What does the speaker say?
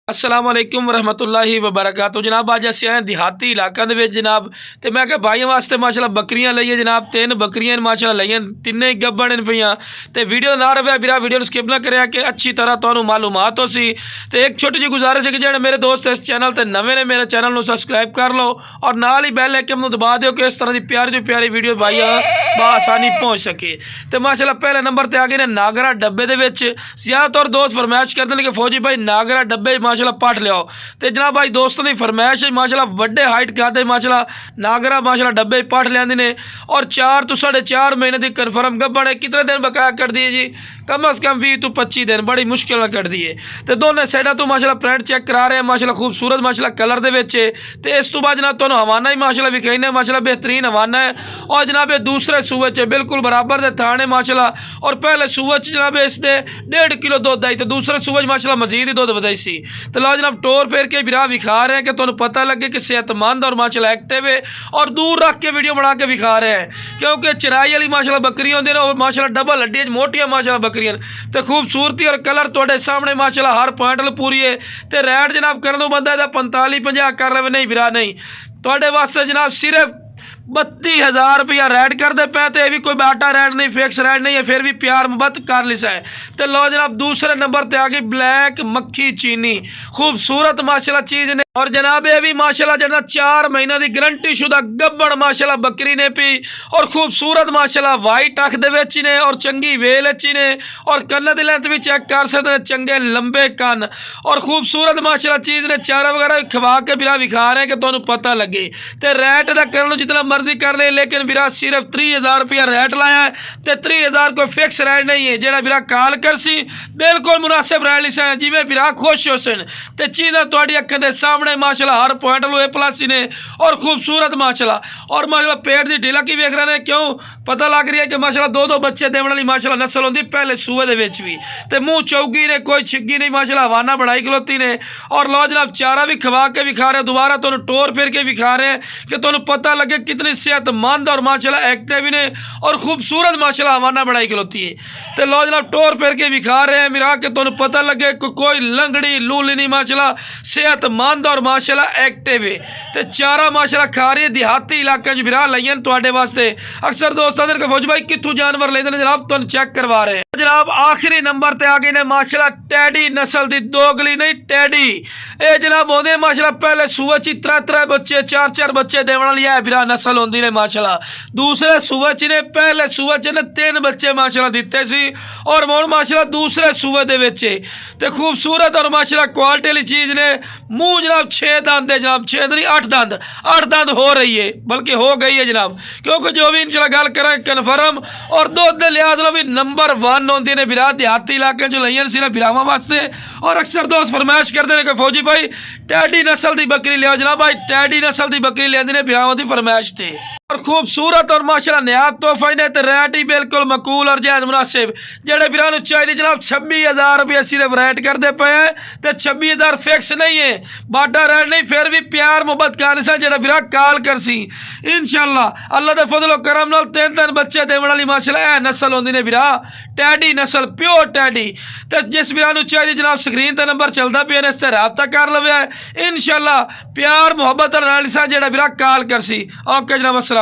अस्सलाम वालेकुम रहमतुल्लाहि वबरकातुहू जनाब। अज असीं आए देहाती इलाकों के जनाब, तो मैं क्या भाइयों वास्ते माशाल्लाह बकरियां लईए जनाब। 3 बकरियां माशाल्लाह लईयां, तिन्ने ही गब्बड़ पईयां। तो वीडियो ना रहा बिरा वीडियो स्किप ना करें कि अच्छी तरह तुहानू मालूमात हो सी। तो एक छोटी जी गुजारिश है कि जो मेरे दोस्त इस चैनल पर नवे ने मेरे चैनल को सबसक्राइब कर लो और नाल ही बैल आइकन दबा दो कि इस तरह की प्यारी जो प्यारी वीडियो भाई बआसानी पहुँच सके। तो माशाल्लाह पहले नंबर पर आ गए ने नागरा डब्बे के। ज़्यादातर दोस्त फरमाइश करते हैं कि फौजी भाई नागरा डब्बे माशाल्लाह पट लियाओ। तो जनाब भाई दोस्तों की फरमाइश माशाल्लाह वड्डे हाइट खाते माशाल्लाह नागरा माशाल्लाह डब्बे पट लेंदे ने और 4 तो 4.5 महीने की कन्फर्म गब्बड़ है। कितने दिन बकाया कर दिए जी? कम अज़ कम 20 तो 25 दिन, बड़ी मुश्किल में कर दिए। तो दोनों साइडा तो माशाल्लाह प्रिंट चेक करा रहे हैं माशाल्लाह खूबसूरत माशाल्लाह कलर दे विच। तो इस तो बाद जनाब तुहानू हवाना ही माशाल्लाह विखाईने माशाल्लाह बेहतरीन हवाना है। और जनाब ये दूसरे सूबे च बिल्कुल बराबर दे थाने माशाल्लाह। और पहले सूबे च जनाब इसके 1.5 किलो दुध आई, तो दूसरे सूबे च माशाल्लाह मजीद ही दुध वधाई सी। तो लो जनाब टोर फेर के विरा विखा रहे हैं कि तुहानू पता लगे कि सेहतमंद और माशाल्लाह एक्टिव है। और दूर रख के वीडियो बना के विखा रहे हैं क्योंकि चराई वाली माशाल्लाह बकरियां होंदी ने माशाल्लाह डबल हड्डी मोटियां माशाल्लाह बकरियां। तो खूबसूरती और कलर तुहाडे सामने माशाल्लाह हर पॉइंट पूरी है। तो रैड जनाब करन बंदा 45-50 कर ले नहीं विरा नहीं तुहाडे वास्ते जनाब सिर्फ 32,000 रुपया रैड कर दे पे। तो यह भी कोई बाटा रैड नहीं, फिक्स रैड नहीं है, फिर भी प्यार मुहब्बत कर लिसा है। तो लो जनाब दूसरे नंबर पर आ गई ब्लैक मक्खी चीनी, खूबसूरत माशाल्लाह चीज़ ने। और जनाब ये भी माशाल्लाह जना 4 महीना की गारंटी शुदा गब्बड़ माशाल्लाह बकरी ने पी और खूबसूरत माशाल्लाह वाइट अख दे विच ने और चंगी वेल ची ने। और कन्न की लेंथ भी चेक कर सकते हैं, चंगे लंबे कन और खूबसूरत माशाल्लाह चीज़ ने। चारा वगैरह खवा के बिरा विखा रहे हैं कि तुहानू पता लगे। तो रैट का करन जितना मर्जी कर ले, लेकिन बिरा सिर्फ 30,000 रुपया रैट लाया है। तो 30,000 कोई फिक्स रैट नहीं है। जो बिरा कॉल कर सी बिल्कुल मुनासिब रैट लिसा है, जिमें बिरा खुश हो सन। तो चीज़ा तुहाडी अखां दे सामने माशाल्लाह हर पॉइंट लोए प्लस ने और खूबसूरत माशाल्लाह। और माशाल्लाह पेट की ढिला की वेख रहे हैं, क्यों पता लग रही है कि माशाल्लाह 2-2 बच्चे देने वाली माशाल्लाह नस्ल होंगी पहले सूबे दे विच भी। तो मुँह चौगी ने, कोई छिग्गी नहीं माशाल्लाह, हवाना बढ़ाई खलोती ने। और लो जनाब चारा भी खवा के विखा रहे, दोबारा तुहानू टोर फिर के विखा रहे हैं कि तुहानू पता लगे कितनी सेहतमंद और माशाल्लाह एक्टिव ने और खूबसूरत माशाल्लाह हवाना बढ़ाई खलोती है। तो लो जनाब टोर फिर के विखा रहे हैं मिरा के तुहानू पता लगे कोई लंगड़ी लूली नहीं माशाल्लाह सेहतमंद और माशाल्लाह एक्टिव है। तो चारा माशाल्लाह खा रही है देहाती इलाके बिरा लईन तुहाडे वास्ते। अक्सर दोस्तों ने फौज भाई कित्थों जानवर लेते हैं जनाब, तुहानू चेक करवा रहे हैं। जनाब आखिरी नंबर पर आ गए ने माशाल्लाह टैडी नस्ल की, दोगली नहीं टैडी। ये जनाब होंगे माशाल्लाह पहले सूबे च 3 बच्चे 4 बच्चे देने वाली है बिरा नस्ल होंगी ने माशाल्लाह। दूसरे सूबे च ने पहले सूबे च ने 3 बच्चे माशाल्लाह दिते सी और मोड़ माशाल्लाह दूसरे सूबे दे विच। ते खूबसूरत और माशाल्लाह क्वालिटी वाली चीज़ ने। मुँह जनाब 6 दंद है जनाब, 6 नहीं 8 दंद हो रही है, बल्कि हो गई है जनाब। क्योंकि जो भी इंशाल्लाह गल करें कन्फर्म और दुध के लिहाज लो भी नंबर 1 होंदी ने बिरा देहाती इलाके जो लईन सी बिरावां वास्ते। और अक्सर दोस्त फरमाइश करते हैं कि फौजी भाई टैडी नस्ल की बकरी लियाओ। जनाब भाई टैडी नस्ल की बकरी लियांदी ने बिरावां की फरमाइश थे और खूबसूरत और माशाल्लाह नायाब तोहफा ने। तो रैट ही बिल्कुल मकूल और जायज़ मुनासिब। जेडे बिरा नू चाहिए जनाब 26,000 रुपया सिर्फ रैट करते पे हैं। तो 26,000 फिक्स नहीं है, बाटा रैट नहीं, फिर भी प्यार मुहब्बत कर सा जेड़ा बिरा कॉल कर सी इंशाल्लाह अल्लाह के फजल करम नाल 3 बच्चे देने वाली माशाल्लाह यह नस्ल होंदी ने बिरा टैडी नस्ल, प्योर टैडी। तो जिस बिरा नू चाहिए जनाब स्क्रीन पर नंबर चलता पे इस पर रब्ता कर लवे इंशाल्लाह प्यार मुहब्बत नाल सा जेड़ा बिरा कॉल कर सी। ओके जनाब।